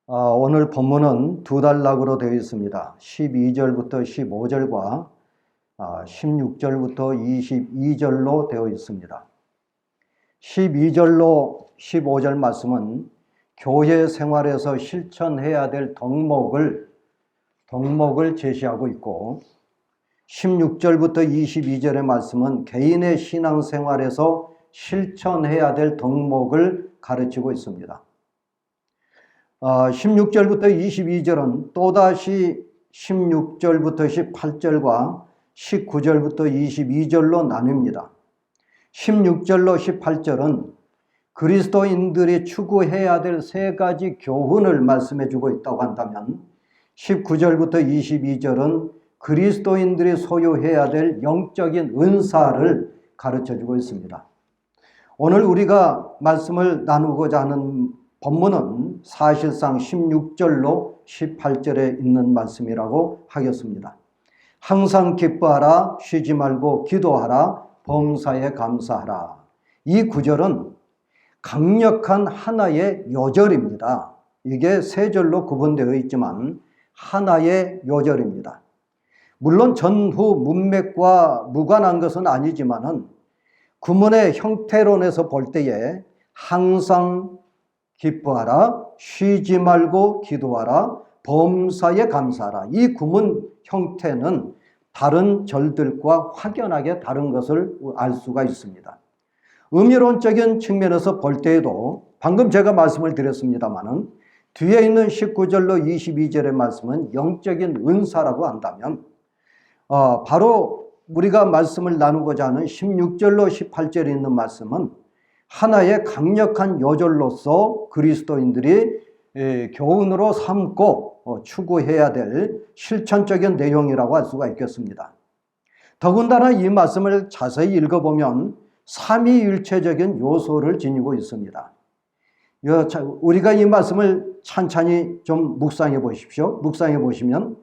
오늘 본문은 두 단락으로 되어 있습니다. 12절부터 15절과 16절부터 22절로 되어 있습니다. 12절로 15절 말씀은 교회 생활에서 실천해야 될 덕목을 제시하고 있고, 16절부터 22절의 말씀은 개인의 신앙생활에서 실천해야 될 덕목을 가르치고 있습니다. 16절부터 22절은 또다시 16절부터 18절과 19절부터 22절로 나뉩니다. 16절로 18절은 그리스도인들이 추구해야 될 세 가지 교훈을 말씀해 주고 있다고 한다면, 19절부터 22절은 그리스도인들이 소유해야 될 영적인 은사를 가르쳐 주고 있습니다. 오늘 우리가 말씀을 나누고자 하는 본문은 사실상 16절로 18절에 있는 말씀이라고 하겠습니다. 항상 기뻐하라, 쉬지 말고 기도하라, 범사에 감사하라. 이 구절은 강력한 하나의 요절입니다. 이게 세 절로 구분되어 있지만 하나의 요절입니다. 물론 전후 문맥과 무관한 것은 아니지만은 구문의 형태론에서 볼 때에 항상 기뻐하라, 쉬지 말고 기도하라, 범사에 감사하라. 이 구문 형태는 다른 절들과 확연하게 다른 것을 알 수가 있습니다. 의미론적인 측면에서 볼 때에도 방금 제가 말씀을 드렸습니다마는 뒤에 있는 19절로 22절의 말씀은 영적인 은사라고 한다면, 바로 우리가 말씀을 나누고자 하는 16절로 18절에 있는 말씀은 하나의 강력한 요절로서 그리스도인들이 교훈으로 삼고 추구해야 될 실천적인 내용이라고 할 수가 있겠습니다. 더군다나 이 말씀을 자세히 읽어보면 삼위일체적인 요소를 지니고 있습니다. 우리가 이 말씀을 찬찬히 좀 묵상해 보십시오. 묵상해 보시면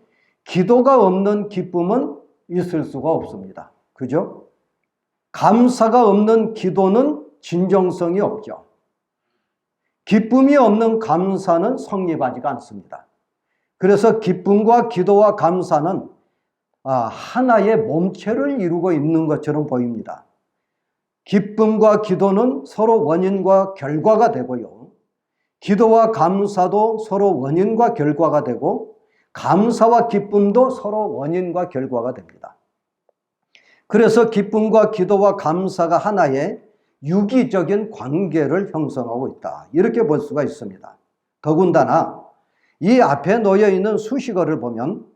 기도가 없는 기쁨은 있을 수가 없습니다. 그죠? 감사가 없는 기도는 진정성이 없죠. 기쁨이 없는 감사는 성립하지가 않습니다. 그래서 기쁨과 기도와 감사는 하나의 몸체를 이루고 있는 것처럼 보입니다. 기쁨과 기도는 서로 원인과 결과가 되고요. 기도와 감사도 서로 원인과 결과가 되고, 감사와 기쁨도 서로 원인과 결과가 됩니다. 그래서 기쁨과 기도와 감사가 하나의 유기적인 관계를 형성하고 있다, 이렇게 볼 수가 있습니다. 더군다나 이 앞에 놓여 있는 수식어를 보면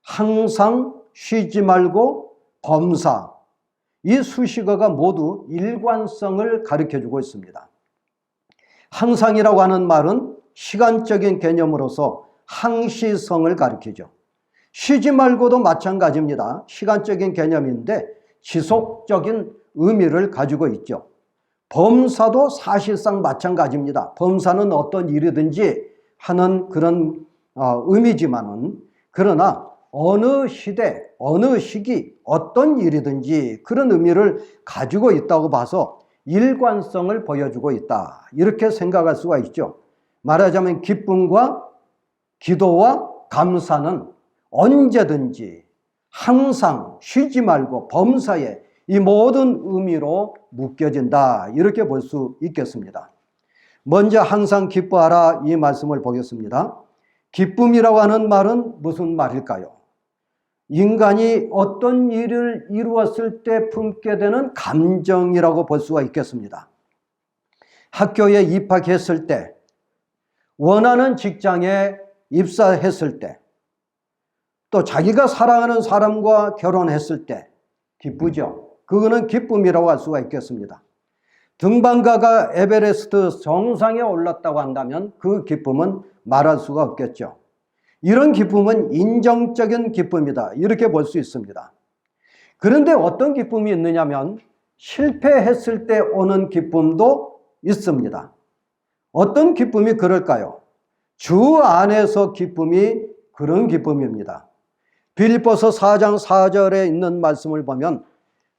항상, 쉬지 말고, 범사, 이 수식어가 모두 일관성을 가르쳐주고 있습니다. 항상이라고 하는 말은 시간적인 개념으로서 항시성을 가리키죠. 쉬지 말고도 마찬가지입니다. 시간적인 개념인데 지속적인 의미를 가지고 있죠. 범사도 사실상 마찬가지입니다. 범사는 어떤 일이든지 하는 그런 의미지만은, 그러나 어느 시대, 어느 시기, 어떤 일이든지 그런 의미를 가지고 있다고 봐서 일관성을 보여주고 있다, 이렇게 생각할 수가 있죠. 말하자면 기쁨과 기도와 감사는 언제든지 항상 쉬지 말고 범사에 이 모든 의미로 묶여진다, 이렇게 볼 수 있겠습니다. 먼저 항상 기뻐하라, 이 말씀을 보겠습니다. 기쁨이라고 하는 말은 무슨 말일까요? 인간이 어떤 일을 이루었을 때 품게 되는 감정이라고 볼 수가 있겠습니다. 학교에 입학했을 때, 원하는 직장에 입사했을 때, 또 자기가 사랑하는 사람과 결혼했을 때 기쁘죠. 그거는 기쁨이라고 할 수가 있겠습니다. 등반가가 에베레스트 정상에 올랐다고 한다면 그 기쁨은 말할 수가 없겠죠. 이런 기쁨은 인정적인 기쁨이다, 이렇게 볼 수 있습니다. 그런데 어떤 기쁨이 있느냐면 실패했을 때 오는 기쁨도 있습니다. 어떤 기쁨이 그럴까요? 주 안에서 기쁨이 그런 기쁨입니다. 빌립보서 4장 4절에 있는 말씀을 보면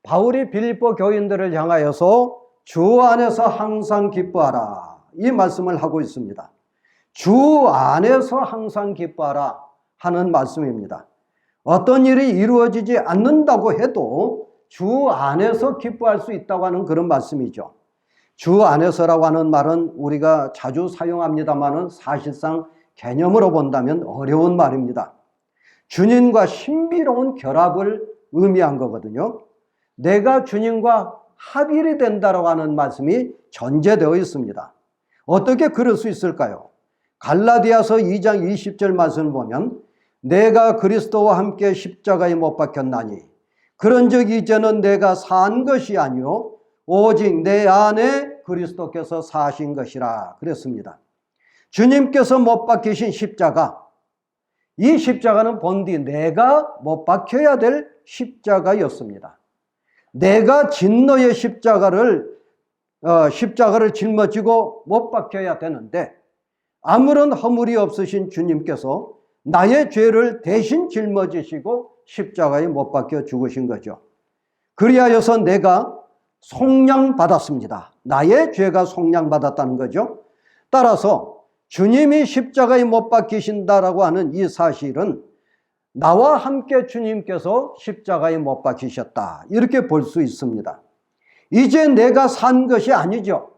바울이 빌립보 교인들을 향하여서 주 안에서 항상 기뻐하라, 이 말씀을 하고 있습니다. 주 안에서 항상 기뻐하라 하는 말씀입니다. 어떤 일이 이루어지지 않는다고 해도 주 안에서 기뻐할 수 있다고 하는 그런 말씀이죠. 주 안에서라고 하는 말은 우리가 자주 사용합니다만은 사실상 개념으로 본다면 어려운 말입니다. 주님과 신비로운 결합을 의미한 거거든요. 내가 주님과 합일이 된다라고 하는 말씀이 전제되어 있습니다. 어떻게 그럴 수 있을까요? 갈라디아서 2장 20절 말씀을 보면 내가 그리스도와 함께 십자가에 못 박혔나니 그런즉 이제는 내가 산 것이 아니요 오직 내 안에 그리스도께서 사신 것이라 그랬습니다. 주님께서 못 박히신 십자가, 이 십자가는 본디 내가 못 박혀야 될 십자가였습니다. 내가 진노의 십자가를 짊어지고 못 박혀야 되는데 아무런 허물이 없으신 주님께서 나의 죄를 대신 짊어지시고 십자가에 못 박혀 죽으신 거죠. 그리하여서 내가 속량받았습니다. 나의 죄가 속량받았다는 거죠. 따라서 주님이 십자가에 못 박히신다라고 하는 이 사실은 나와 함께 주님께서 십자가에 못 박히셨다, 이렇게 볼 수 있습니다. 이제 내가 산 것이 아니죠.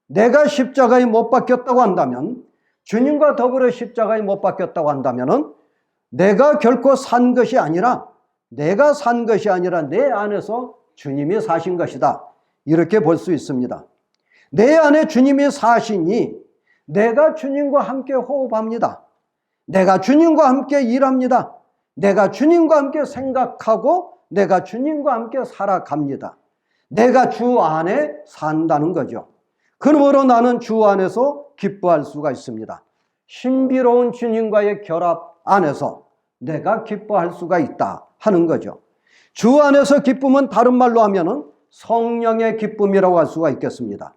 내가 십자가에 못 박혔다고 한다면, 주님과 더불어 십자가에 못 박혔다고 한다면 내가 결코 산 것이 아니라 내 안에서 주님이 사신 것이다, 이렇게 볼 수 있습니다. 내 안에 주님이 사시니 내가 주님과 함께 호흡합니다. 내가 주님과 함께 일합니다. 내가 주님과 함께 생각하고 내가 주님과 함께 살아갑니다. 내가 주 안에 산다는 거죠. 그러므로 나는 주 안에서 기뻐할 수가 있습니다. 신비로운 주님과의 결합 안에서 내가 기뻐할 수가 있다 하는 거죠. 주 안에서 기쁨은 다른 말로 하면은 성령의 기쁨이라고 할 수가 있겠습니다.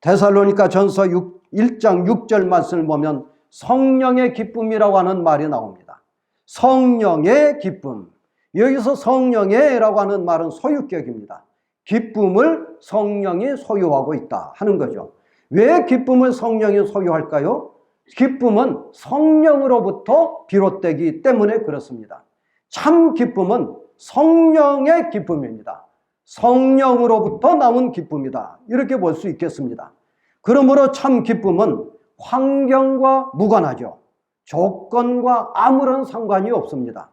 데살로니가 전서 1장 6절 말씀을 보면 성령의 기쁨이라고 하는 말이 나옵니다. 성령의 기쁨. 여기서 성령의라고 하는 말은 소유격입니다. 기쁨을 성령이 소유하고 있다 하는 거죠. 왜 기쁨을 성령이 소유할까요? 기쁨은 성령으로부터 비롯되기 때문에 그렇습니다. 참 기쁨은 성령의 기쁨입니다. 성령으로부터 나온 기쁨이다, 이렇게 볼 수 있겠습니다. 그러므로 참 기쁨은 환경과 무관하죠. 조건과 아무런 상관이 없습니다.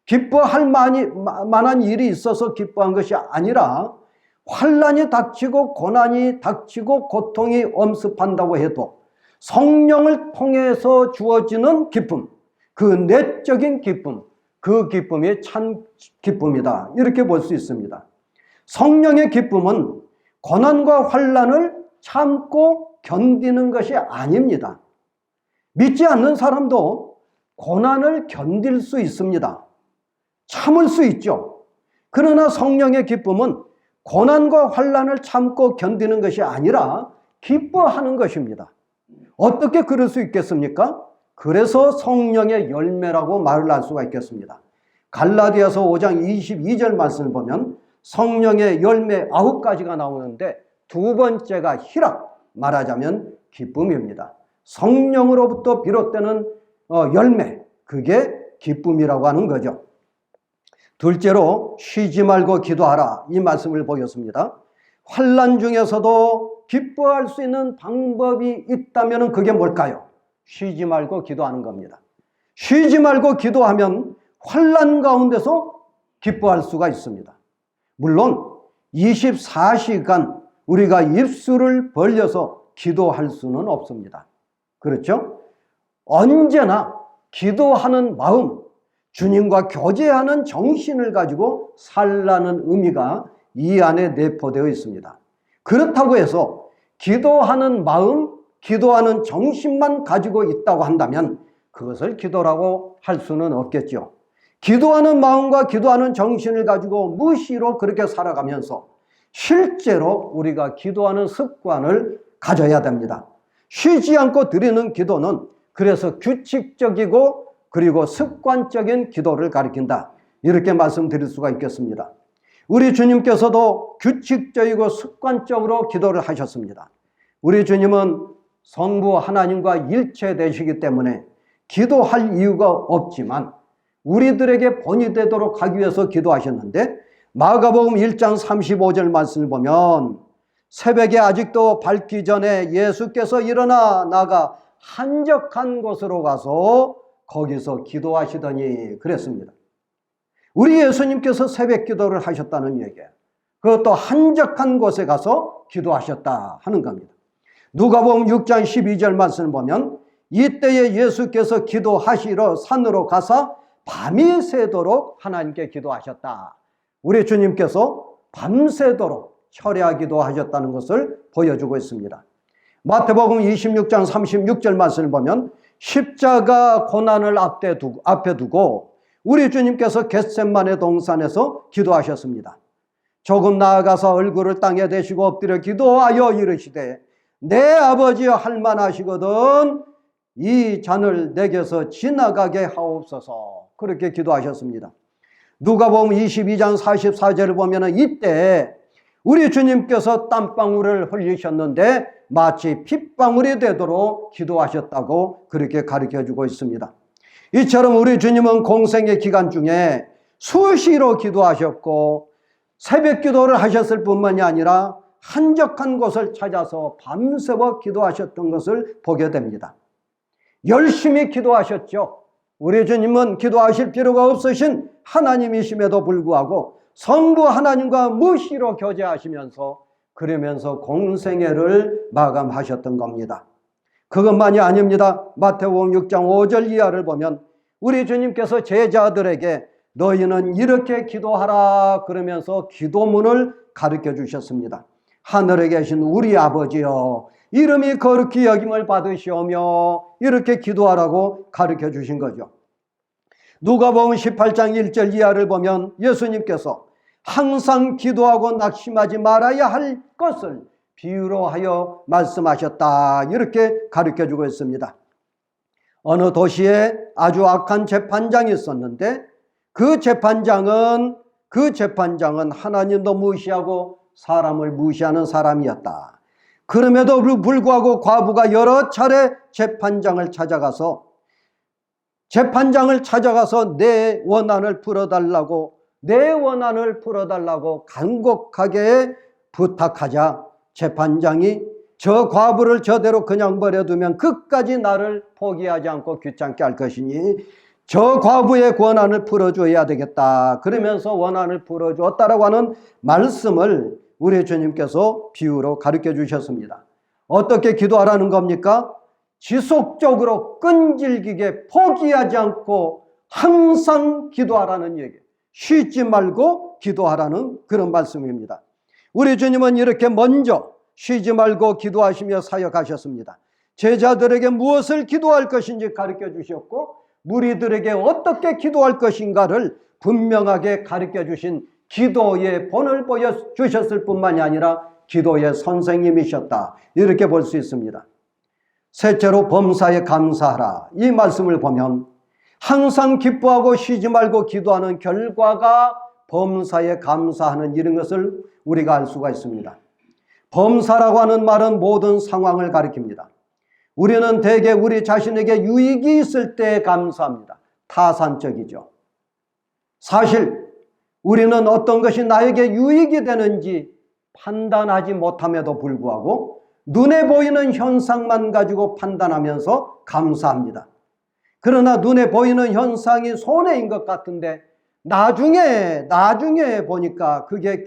기뻐할 만한 일이 있어서 기뻐한 것이 아니라 환난이 닥치고 고난이 닥치고 고통이 엄습한다고 해도 성령을 통해서 주어지는 기쁨, 그 내적인 기쁨, 그 기쁨이 참 기쁨이다, 이렇게 볼 수 있습니다. 성령의 기쁨은 고난과 환난을 참고 견디는 것이 아닙니다. 믿지 않는 사람도 고난을 견딜 수 있습니다. 참을 수 있죠. 그러나 성령의 기쁨은 고난과 환난을 참고 견디는 것이 아니라 기뻐하는 것입니다. 어떻게 그럴 수 있겠습니까? 그래서 성령의 열매라고 말을 할 수가 있겠습니다. 갈라디아서 5장 22절 말씀을 보면 성령의 열매 9가지가 나오는데 두 번째가 희락, 말하자면 기쁨입니다. 성령으로부터 비롯되는 열매, 그게 기쁨이라고 하는 거죠. 둘째로 쉬지 말고 기도하라, 이 말씀을 보겠습니다. 환난 중에서도 기뻐할 수 있는 방법이 있다면 그게 뭘까요? 쉬지 말고 기도하는 겁니다. 쉬지 말고 기도하면 환난 가운데서 기뻐할 수가 있습니다. 물론 24시간 우리가 입술을 벌려서 기도할 수는 없습니다. 그렇죠? 언제나 기도하는 마음, 주님과 교제하는 정신을 가지고 살라는 의미가 이 안에 내포되어 있습니다. 그렇다고 해서 기도하는 마음, 기도하는 정신만 가지고 있다고 한다면 그것을 기도라고 할 수는 없겠죠. 기도하는 마음과 기도하는 정신을 가지고 무시로 그렇게 살아가면서 실제로 우리가 기도하는 습관을 가져야 됩니다. 쉬지 않고 드리는 기도는 그래서 규칙적이고 그리고 습관적인 기도를 가리킨다, 이렇게 말씀드릴 수가 있겠습니다. 우리 주님께서도 규칙적이고 습관적으로 기도를 하셨습니다. 우리 주님은 성부 하나님과 일체되시기 때문에 기도할 이유가 없지만 우리들에게 본이 되도록 하기 위해서 기도하셨는데, 마가복음 1장 35절 말씀을 보면 새벽에 아직도 밝기 전에 예수께서 일어나 나가 한적한 곳으로 가서 거기서 기도하시더니 그랬습니다. 우리 예수님께서 새벽 기도를 하셨다는 얘기예요. 그것도 한적한 곳에 가서 기도하셨다 하는 겁니다. 누가복음 6장 12절 말씀을 보면 이때에 예수께서 기도하시러 산으로 가서 밤이 새도록 하나님께 기도하셨다. 우리 주님께서 밤새도록 철야 기도하셨다는 것을 보여주고 있습니다. 마태복음 26장 36절 말씀을 보면 십자가 고난을 앞에 두고 우리 주님께서 겟셋마네 동산에서 기도하셨습니다. 조금 나아가서 얼굴을 땅에 대시고 엎드려 기도하여 이르시되 내 아버지여 할만하시거든 이 잔을 내게서 지나가게 하옵소서. 그렇게 기도하셨습니다. 누가복음 22장 44절을 보면 이때 우리 주님께서 땀방울을 흘리셨는데 마치 핏방울이 되도록 기도하셨다고 그렇게 가르쳐주고 있습니다. 이처럼 우리 주님은 공생의 기간 중에 수시로 기도하셨고 새벽 기도를 하셨을 뿐만이 아니라 한적한 곳을 찾아서 밤새워 기도하셨던 것을 보게 됩니다. 열심히 기도하셨죠. 우리 주님은 기도하실 필요가 없으신 하나님이심에도 불구하고 성부 하나님과 무시로 교제하시면서 그러면서 공생애를 마감하셨던 겁니다. 그것만이 아닙니다. 마태복음 6장 5절 이하를 보면 우리 주님께서 제자들에게 너희는 이렇게 기도하라 그러면서 기도문을 가르쳐 주셨습니다. 하늘에 계신 우리 아버지여 이름이 거룩히 여김을 받으시오며 이렇게 기도하라고 가르쳐 주신 거죠. 누가복음 18장 1절 이하를 보면 예수님께서 항상 기도하고 낙심하지 말아야 할 것을 비유로 하여 말씀하셨다 이렇게 가르쳐 주고 있습니다. 어느 도시에 아주 악한 재판장이 있었는데 그 재판장은 하나님도 무시하고 사람을 무시하는 사람이었다. 그럼에도 불구하고 과부가 여러 차례 재판장을 찾아가서 내 원한을 풀어달라고 간곡하게 부탁하자 재판장이 저 과부를 저대로 그냥 버려두면 끝까지 나를 포기하지 않고 귀찮게 할 것이니 저 과부의 원한을 풀어줘야 되겠다. 그러면서 원한을 풀어주었다라고 하는 말씀을 우리 주님께서 비유로 가르쳐 주셨습니다. 어떻게 기도하라는 겁니까? 지속적으로 끈질기게 포기하지 않고 항상 기도하라는 얘기. 쉬지 말고 기도하라는 그런 말씀입니다. 우리 주님은 이렇게 먼저 쉬지 말고 기도하시며 사역하셨습니다. 제자들에게 무엇을 기도할 것인지 가르쳐 주셨고 무리들에게 어떻게 기도할 것인가를 분명하게 가르쳐 주신 기도의 본을 보여주셨을 뿐만이 아니라 기도의 선생님이셨다. 이렇게 볼 수 있습니다. 셋째로 범사에 감사하라. 이 말씀을 보면 항상 기뻐하고 쉬지 말고 기도하는 결과가 범사에 감사하는 이런 것을 우리가 알 수가 있습니다. 범사라고 하는 말은 모든 상황을 가리킵니다. 우리는 대개 우리 자신에게 유익이 있을 때 감사합니다. 타산적이죠. 사실 우리는 어떤 것이 나에게 유익이 되는지 판단하지 못함에도 불구하고 눈에 보이는 현상만 가지고 판단하면서 감사합니다. 그러나 눈에 보이는 현상이 손해인 것 같은데 나중에 보니까 그게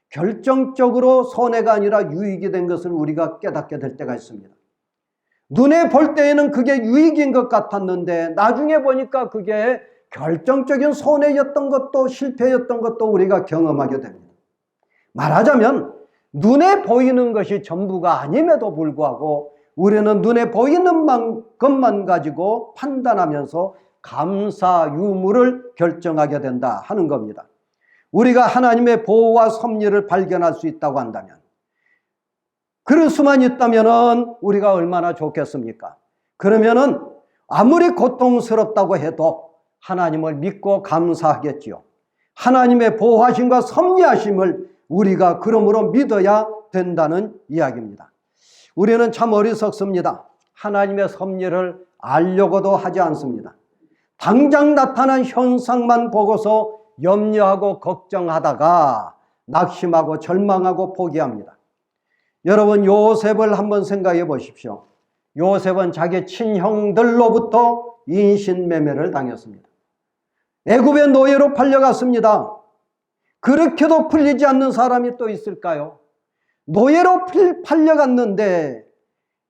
결정적으로 손해가 아니라 유익이 된 것을 우리가 깨닫게 될 때가 있습니다. 눈에 볼 때에는 그게 유익인 것 같았는데 나중에 보니까 그게 결정적인 손해였던 것도 실패였던 것도 우리가 경험하게 됩니다. 말하자면 눈에 보이는 것이 전부가 아님에도 불구하고 우리는 눈에 보이는 것만 가지고 판단하면서 감사 유무를 결정하게 된다 하는 겁니다. 우리가 하나님의 보호와 섭리를 발견할 수 있다고 한다면, 그럴 수만 있다면 우리가 얼마나 좋겠습니까? 그러면은 아무리 고통스럽다고 해도 하나님을 믿고 감사하겠지요. 하나님의 보호하심과 섭리하심을 우리가 그러므로 믿어야 된다는 이야기입니다. 우리는 참 어리석습니다. 하나님의 섭리를 알려고도 하지 않습니다. 당장 나타난 현상만 보고서 염려하고 걱정하다가 낙심하고 절망하고 포기합니다. 여러분, 요셉을 한번 생각해 보십시오. 요셉은 자기 친형들로부터 인신매매를 당했습니다. 애굽의 노예로 팔려갔습니다. 그렇게도 풀리지 않는 사람이 또 있을까요? 노예로 팔려갔는데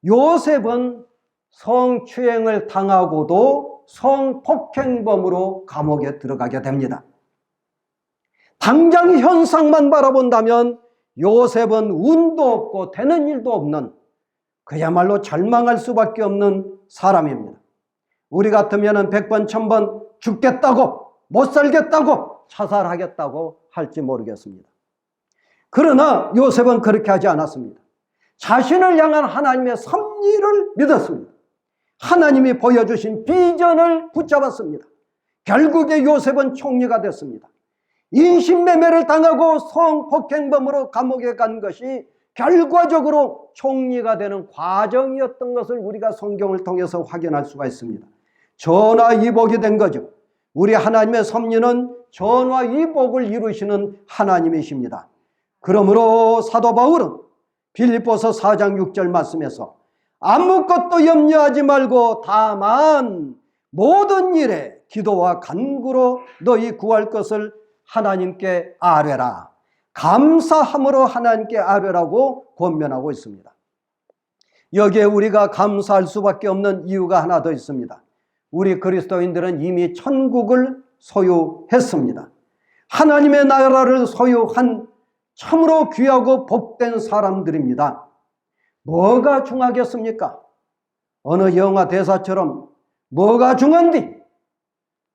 요셉은 성추행을 당하고도 성폭행범으로 감옥에 들어가게 됩니다. 당장 현상만 바라본다면 요셉은 운도 없고 되는 일도 없는, 그야말로 절망할 수밖에 없는 사람입니다. 우리 같으면 100번 1000번 죽겠다고, 못 살겠다고, 자살하겠다고 할지 모르겠습니다. 그러나 요셉은 그렇게 하지 않았습니다. 자신을 향한 하나님의 섭리를 믿었습니다. 하나님이 보여주신 비전을 붙잡았습니다. 결국에 요셉은 총리가 됐습니다. 인신매매를 당하고 성폭행범으로 감옥에 간 것이 결과적으로 총리가 되는 과정이었던 것을 우리가 성경을 통해서 확인할 수가 있습니다. 전화위복이 된 거죠. 우리 하나님의 섭리는 전화위복을 이루시는 하나님이십니다. 그러므로 사도 바울은 빌립보서 4장 6절 말씀에서 아무것도 염려하지 말고 다만 모든 일에 기도와 간구로 너희 구할 것을 하나님께 아뢰라. 감사함으로 하나님께 아뢰라고 권면하고 있습니다. 여기에 우리가 감사할 수밖에 없는 이유가 하나 더 있습니다. 우리 그리스도인들은 이미 천국을 소유했습니다. 하나님의 나라를 소유한 참으로 귀하고 복된 사람들입니다. 뭐가 중하겠습니까? 어느 영화 대사처럼 뭐가 중한디?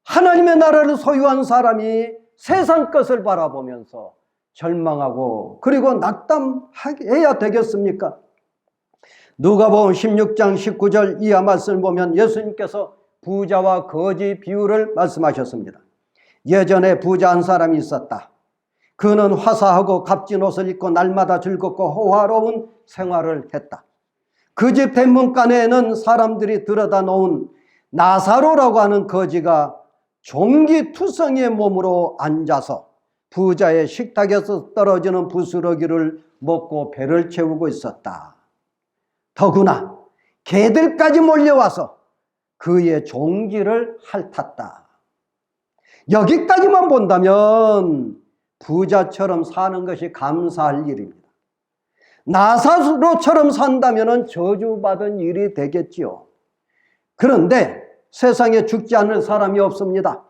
하나님의 나라를 소유한 사람이 세상 것을 바라보면서 절망하고 그리고 낙담해야 되겠습니까? 누가복음 16장 19절 이하 말씀을 보면 예수님께서 부자와 거지 비유를 말씀하셨습니다. 예전에 부자 한 사람이 있었다. 그는 화사하고 값진 옷을 입고 날마다 즐겁고 호화로운 생활을 했다. 그 집 대문간에는 사람들이 들여다 놓은 나사로라고 하는 거지가 종기투성이의 몸으로 앉아서 부자의 식탁에서 떨어지는 부스러기를 먹고 배를 채우고 있었다. 더구나 개들까지 몰려와서 그의 종기를 핥았다. 여기까지만 본다면 부자처럼 사는 것이 감사할 일입니다. 나사로처럼 산다면 저주받은 일이 되겠지요. 그런데 세상에 죽지 않을 사람이 없습니다.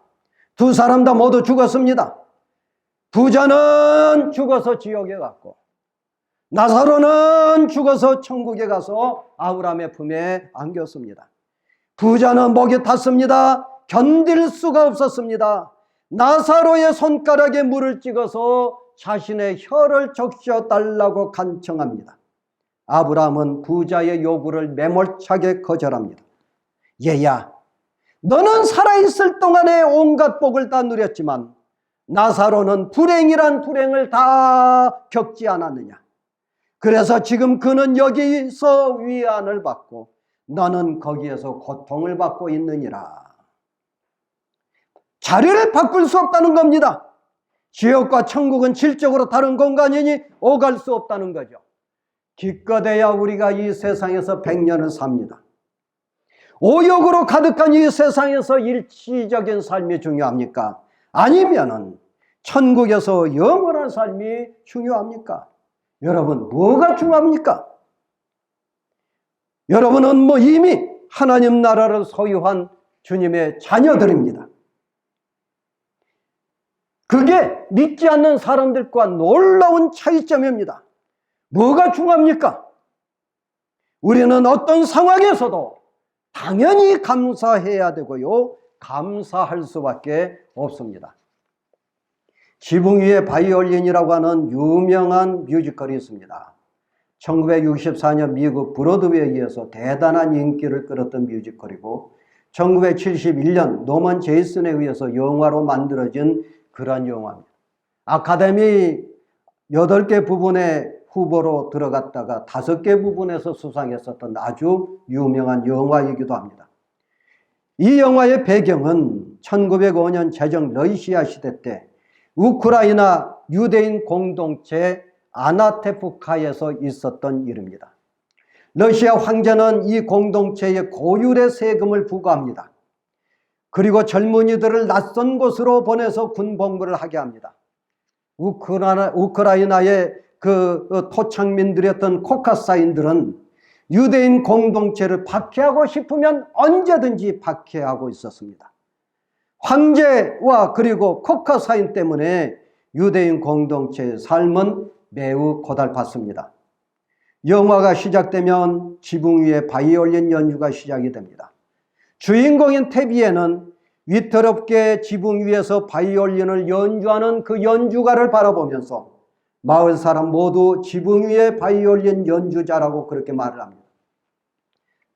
두 사람 다 모두 죽었습니다. 부자는 죽어서 지옥에 갔고 나사로는 죽어서 천국에 가서 아브라함의 품에 안겼습니다. 부자는 목이 탔습니다. 견딜 수가 없었습니다. 나사로의 손가락에 물을 찍어서 자신의 혀를 적셔달라고 간청합니다. 아브라함은 부자의 요구를 매몰차게 거절합니다. 얘야, 너는 살아있을 동안에 온갖 복을 다 누렸지만 나사로는 불행이란 불행을 다 겪지 않았느냐. 그래서 지금 그는 여기서 위안을 받고 너는 거기에서 고통을 받고 있느니라. 자리를 바꿀 수 없다는 겁니다. 지옥과 천국은 질적으로 다른 공간이니 오갈 수 없다는 거죠. 기껏해야 우리가 이 세상에서 100년을 삽니다. 오욕으로 가득한 이 세상에서 일시적인 삶이 중요합니까? 아니면은 천국에서 영원한 삶이 중요합니까? 여러분, 뭐가 중요합니까? 여러분은 이미 하나님 나라를 소유한 주님의 자녀들입니다. 그게 믿지 않는 사람들과 놀라운 차이점입니다. 뭐가 중요합니까? 우리는 어떤 상황에서도 당연히 감사해야 되고요, 감사할 수밖에 없습니다. 지붕 위의 바이올린이라고 하는 유명한 뮤지컬이 있습니다. 1964년 미국 브로드웨이에서 대단한 인기를 끌었던 뮤지컬이고 1971년 노먼 제이슨에 의해서 영화로 만들어진 그런 영화입니다. 아카데미 8개 부분에 후보로 들어갔다가 5개 부분에서 수상했었던 아주 유명한 영화이기도 합니다. 이 영화의 배경은 1905년 제정 러시아 시대 때 우크라이나 유대인 공동체 아나테프카에서 있었던 일입니다. 러시아 황제는 이 공동체에 고율의 세금을 부과합니다. 그리고 젊은이들을 낯선 곳으로 보내서 군복무를 하게 합니다. 우크라이나의 그 토착민들이었던 코카사인들은 유대인 공동체를 박해하고 싶으면 언제든지 박해하고 있었습니다. 황제와 그리고 코카사인 때문에 유대인 공동체의 삶은 매우 고달팠습니다. 영화가 시작되면 지붕 위에 바이올린 연주가 시작이 됩니다. 주인공인 테비에는 위태롭게 지붕 위에서 바이올린을 연주하는 그 연주가를 바라보면서 마을 사람 모두 지붕 위에 바이올린 연주자라고 그렇게 말을 합니다.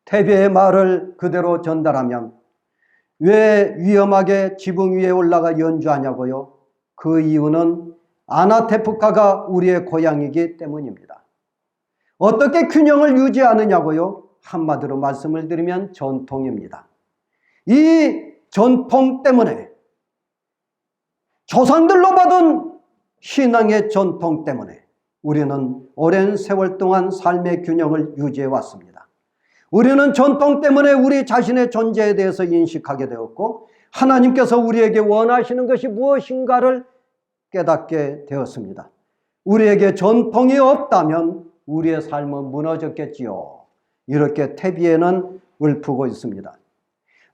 테비의 말을 그대로 전달하면 왜 위험하게 지붕 위에 올라가 연주하냐고요? 그 이유는 아나테프카가 우리의 고향이기 때문입니다. 어떻게 균형을 유지하느냐고요? 한마디로 말씀을 드리면 전통입니다. 이 전통 때문에, 조상들로 받은 신앙의 전통 때문에 우리는 오랜 세월 동안 삶의 균형을 유지해 왔습니다. 우리는 전통 때문에 우리 자신의 존재에 대해서 인식하게 되었고 하나님께서 우리에게 원하시는 것이 무엇인가를 깨닫게 되었습니다. 우리에게 전통이 없다면 우리의 삶은 무너졌겠지요. 이렇게 테비에는 읊고 있습니다.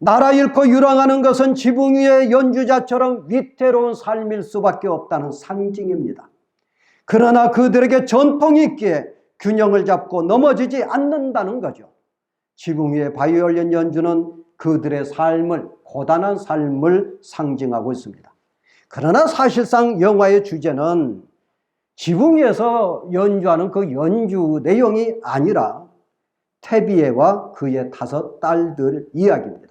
나라 잃고 유랑하는 것은 지붕 위의 연주자처럼 위태로운 삶일 수밖에 없다는 상징입니다. 그러나 그들에게 전통이 있기에 균형을 잡고 넘어지지 않는다는 거죠. 지붕 위의 바이올린 연주는 그들의 삶을, 고단한 삶을 상징하고 있습니다. 그러나 사실상 영화의 주제는 지붕 위에서 연주하는 그 연주 내용이 아니라 테비에와 그의 5 딸들 이야기입니다.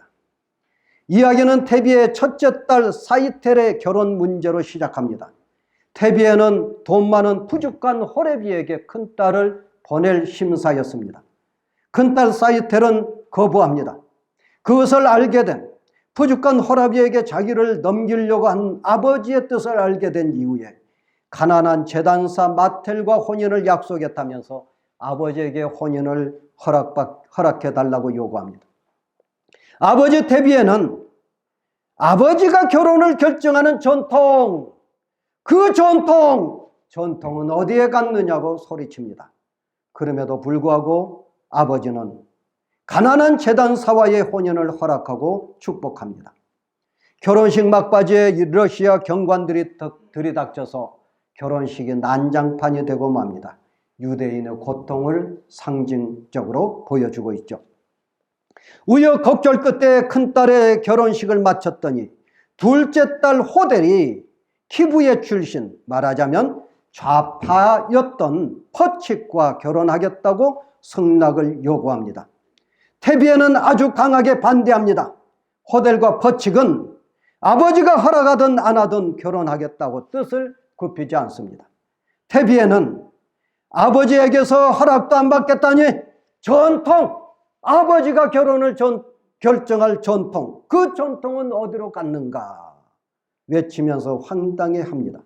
이야기는 테비에의 첫째 딸 사이텔의 결혼 문제로 시작합니다. 테비에는 돈 많은 부족한 호레비에게 큰딸을 보낼 심사였습니다. 큰딸 사이텔은 거부합니다. 그것을 알게 된 부족한 호레비에게 자기를 넘기려고 한 아버지의 뜻을 알게 된 이후에 가난한 제단사 마텔과 혼인을 약속했다면서 아버지에게 혼인을 허락해달라고 요구합니다. 아버지 테비에는 아버지가 결혼을 결정하는 전통, 그 전통은 어디에 갔느냐고 소리칩니다. 그럼에도 불구하고 아버지는 가난한 제단사와의 혼인을 허락하고 축복합니다. 결혼식 막바지에 러시아 경관들이 들이닥쳐서 결혼식이 난장판이 되고 맙니다. 유대인의 고통을 상징적으로 보여주고 있죠. 우여곡절 끝에 큰딸의 결혼식을 마쳤더니 둘째 딸 호델이 키부의 출신, 말하자면 좌파였던 퍼칙과 결혼하겠다고 성낙을 요구합니다. 테비에는 아주 강하게 반대합니다. 호델과 퍼칙은 아버지가 허락하든 안 하든 결혼하겠다고 뜻을 굽히지 않습니다. 테비에는 아버지에게서 허락도 안 받겠다니 전통, 아버지가 결혼을 결정할 전통, 그 전통은 어디로 갔는가 외치면서 황당해합니다.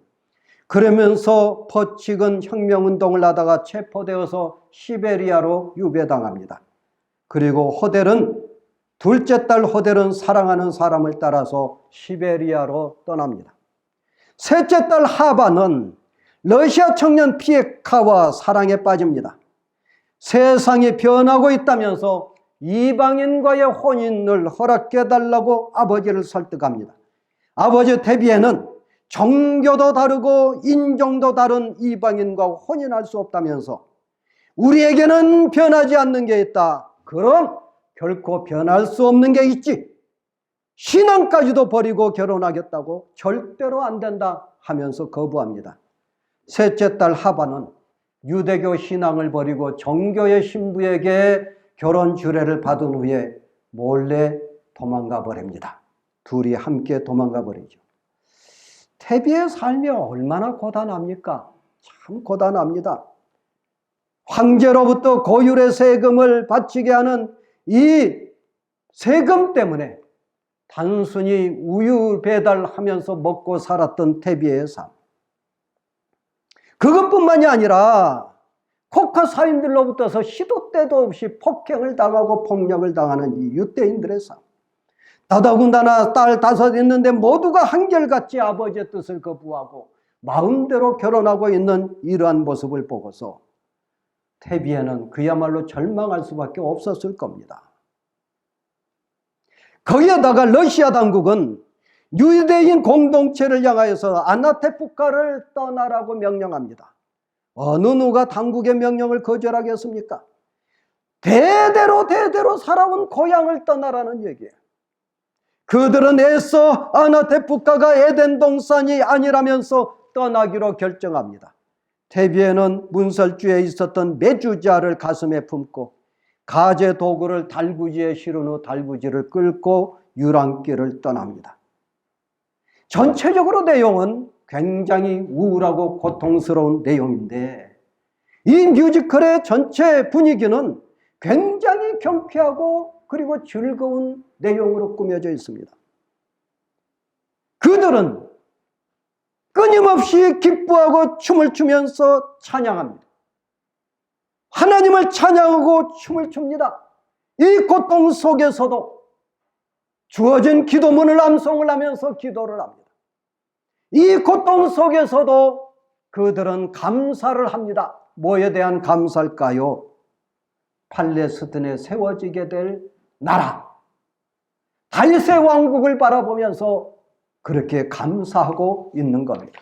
그러면서 퍼칙은 혁명운동을 하다가 체포되어서 시베리아로 유배당합니다. 그리고 둘째 딸 호델은 사랑하는 사람을 따라서 시베리아로 떠납니다. 셋째 딸 하바는 러시아 청년 피에카와 사랑에 빠집니다. 세상이 변하고 있다면서 이방인과의 혼인을 허락해달라고 아버지를 설득합니다. 아버지 테비에는 종교도 다르고 인종도 다른 이방인과 혼인할 수 없다면서 우리에게는 변하지 않는 게 있다. 그럼 결코 변할 수 없는 게 있지. 신앙까지도 버리고 결혼하겠다고 절대로 안 된다 하면서 거부합니다. 셋째 딸 하바는 유대교 신앙을 버리고 종교의 신부에게 결혼 주례를 받은 후에 몰래 도망가 버립니다. 둘이 함께 도망가 버리죠. 테비의 삶이 얼마나 고단합니까? 참 고단합니다. 황제로부터 고율의 세금을 바치게 하는 이 세금 때문에 단순히 우유 배달하면서 먹고 살았던 태비의 삶. 그것뿐만이 아니라 코카 사인들로부터서 시도 때도 없이 폭행을 당하고 폭력을 당하는 이 유대인들의 삶. 더더군다나 딸 5 있는데 모두가 한결같이 아버지의 뜻을 거부하고 마음대로 결혼하고 있는 이러한 모습을 보고서 태비에는 그야말로 절망할 수밖에 없었을 겁니다. 거기에다가 러시아 당국은 유대인 공동체를 향하여서 아나테프카를 떠나라고 명령합니다. 어느 누가 당국의 명령을 거절하겠습니까? 대대로 살아온 고향을 떠나라는 얘기예요. 그들은 애써 아나테프카가 에덴 동산이 아니라면서 떠나기로 결정합니다. 태비에는 문설주에 있었던 메주자를 가슴에 품고 가재 도구를 달구지에 실은 후 달구지를 끌고 유랑길을 떠납니다. 전체적으로 내용은 굉장히 우울하고 고통스러운 내용인데 이 뮤지컬의 전체 분위기는 굉장히 경쾌하고 그리고 즐거운 내용으로 꾸며져 있습니다. 그들은 끊임없이 기뻐하고 춤을 추면서 찬양합니다. 하나님을 찬양하고 춤을 춥니다. 이 고통 속에서도 주어진 기도문을 암송을 하면서 기도를 합니다. 이 고통 속에서도 그들은 감사를 합니다. 뭐에 대한 감사일까요? 팔레스틴에 세워지게 될 나라, 다윗의 왕국을 바라보면서 그렇게 감사하고 있는 겁니다.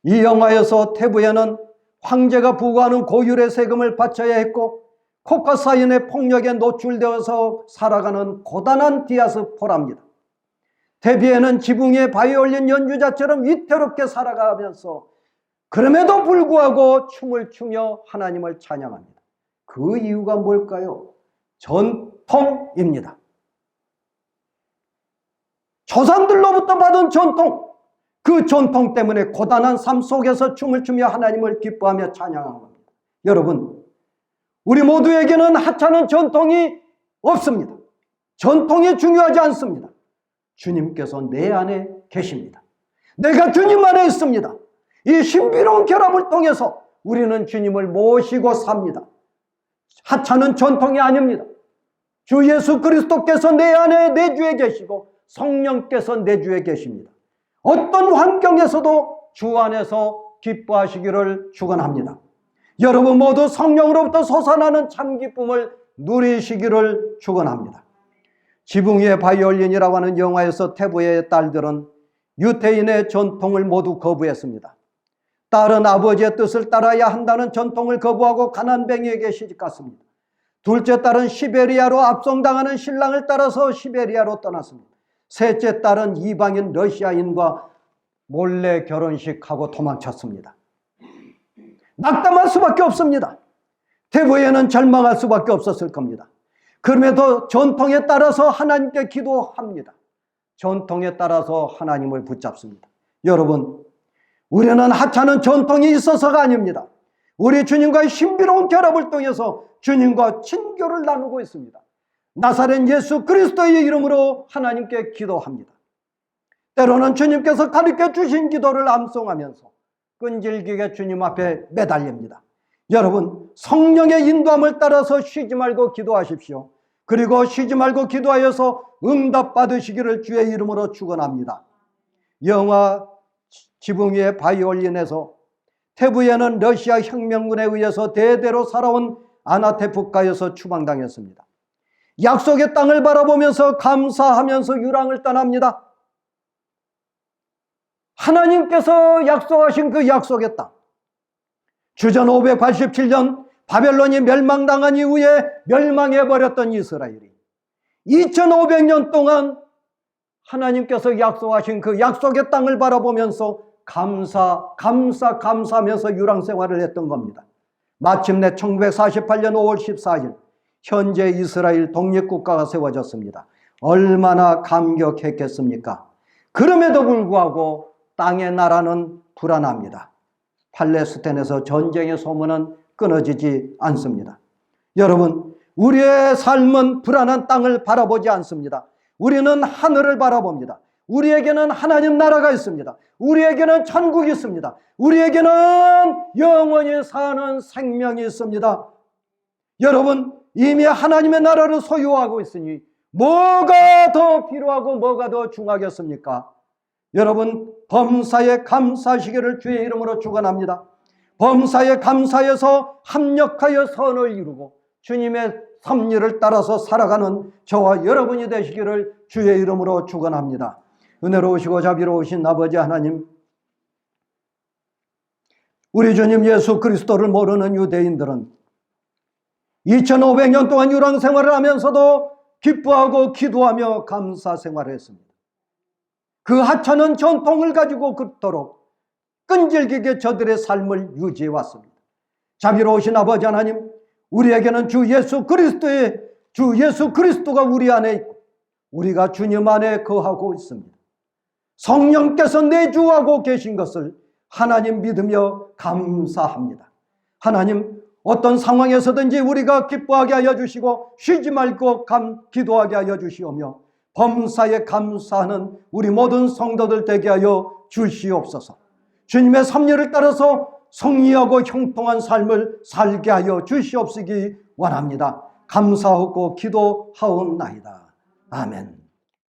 이 영화에서 태부에는 황제가 부과하는 고율의 세금을 바쳐야 했고 코카사인의 폭력에 노출되어서 살아가는 고단한 디아스포라입니다. 태비에는 지붕에 바이올린 연주자처럼 위태롭게 살아가면서 그럼에도 불구하고 춤을 추며 하나님을 찬양합니다. 그 이유가 뭘까요? 전통입니다. 조상들로부터 받은 전통, 그 전통 때문에 고단한 삶 속에서 춤을 추며 하나님을 기뻐하며 찬양하는 겁니다. 여러분, 우리 모두에게는 하찮은 전통이 없습니다. 전통이 중요하지 않습니다. 주님께서 내 안에 계십니다. 내가 주님 안에 있습니다. 이 신비로운 결합을 통해서 우리는 주님을 모시고 삽니다. 하찮은 전통이 아닙니다. 주 예수 그리스도께서 내 안에 내주에 계시고 성령께서 내주에 계십니다. 어떤 환경에서도 주 안에서 기뻐하시기를 축원합니다. 여러분 모두 성령으로부터 솟아나는 참 기쁨을 누리시기를 축원합니다. 지붕 위의 바이올린이라고 하는 영화에서 태부의 딸들은 유태인의 전통을 모두 거부했습니다. 딸은 아버지의 뜻을 따라야 한다는 전통을 거부하고 가난뱅이에게 시집갔습니다. 둘째 딸은 시베리아로 압송당하는 신랑을 따라서 시베리아로 떠났습니다. 셋째 딸은 이방인 러시아인과 몰래 결혼식하고 도망쳤습니다. 낙담할 수밖에 없습니다. 태부에는 절망할 수밖에 없었을 겁니다. 그럼에도 전통에 따라서 하나님께 기도합니다. 전통에 따라서 하나님을 붙잡습니다. 여러분, 우리는 하찮은 전통이 있어서가 아닙니다. 우리 주님과의 신비로운 결합을 통해서 주님과 친교를 나누고 있습니다. 나사렛 예수 그리스도의 이름으로 하나님께 기도합니다. 때로는 주님께서 가르쳐 주신 기도를 암송하면서 끈질기게 주님 앞에 매달립니다. 여러분, 성령의 인도함을 따라서 쉬지 말고 기도하십시오. 그리고 쉬지 말고 기도하여서 응답 받으시기를 주의 이름으로 축원합니다. 영화 지붕 위의 바이올린에서 태부에는 러시아 혁명군에 의해서 대대로 살아온 아나테프카에서 추방당했습니다. 약속의 땅을 바라보면서 감사하면서 유랑을 떠납니다. 하나님께서 약속하신 그 약속의 땅, 주전 587년 바벨론이 멸망당한 이후에 멸망해버렸던 이스라엘이 2500년 동안 하나님께서 약속하신 그 약속의 땅을 바라보면서 감사하면서 유랑생활을 했던 겁니다. 마침내 1948년 5월 14일 현재 이스라엘 독립국가가 세워졌습니다. 얼마나 감격했겠습니까? 그럼에도 불구하고 땅의 나라는 불안합니다. 팔레스타인에서 전쟁의 소문은 끊어지지 않습니다. 여러분, 우리의 삶은 불안한 땅을 바라보지 않습니다. 우리는 하늘을 바라봅니다. 우리에게는 하나님 나라가 있습니다. 우리에게는 천국이 있습니다. 우리에게는 영원히 사는 생명이 있습니다. 여러분, 이미 하나님의 나라를 소유하고 있으니 뭐가 더 필요하고 뭐가 더 중하겠습니까? 여러분, 범사에 감사하시기를 주의 이름으로 축원합니다. 범사에 감사해서 합력하여 선을 이루고 주님의 섭리를 따라서 살아가는 저와 여러분이 되시기를 주의 이름으로 축원합니다. 은혜로우시고 자비로우신 아버지 하나님, 우리 주님 예수 그리스도를 모르는 유대인들은 2500년 동안 유랑 생활을 하면서도 기뻐하고 기도하며 감사 생활을 했습니다. 그 하찮은 전통을 가지고 그토록 끈질기게 저들의 삶을 유지해 왔습니다. 자비로우신 아버지 하나님, 우리에게는 주 예수 그리스도가 우리 안에 있고 우리가 주님 안에 거하고 있습니다. 성령께서 내주하고 계신 것을 하나님 믿으며 감사합니다. 하나님, 어떤 상황에서든지 우리가 기뻐하게 하여 주시고 쉬지 말고 기도하게 하여 주시오며 범사에 감사하는 우리 모든 성도들 되게 하여 주시옵소서. 주님의 섭리를 따라서 성리하고 형통한 삶을 살게 하여 주시옵시기 원합니다. 감사하고 기도하옵나이다. 아멘.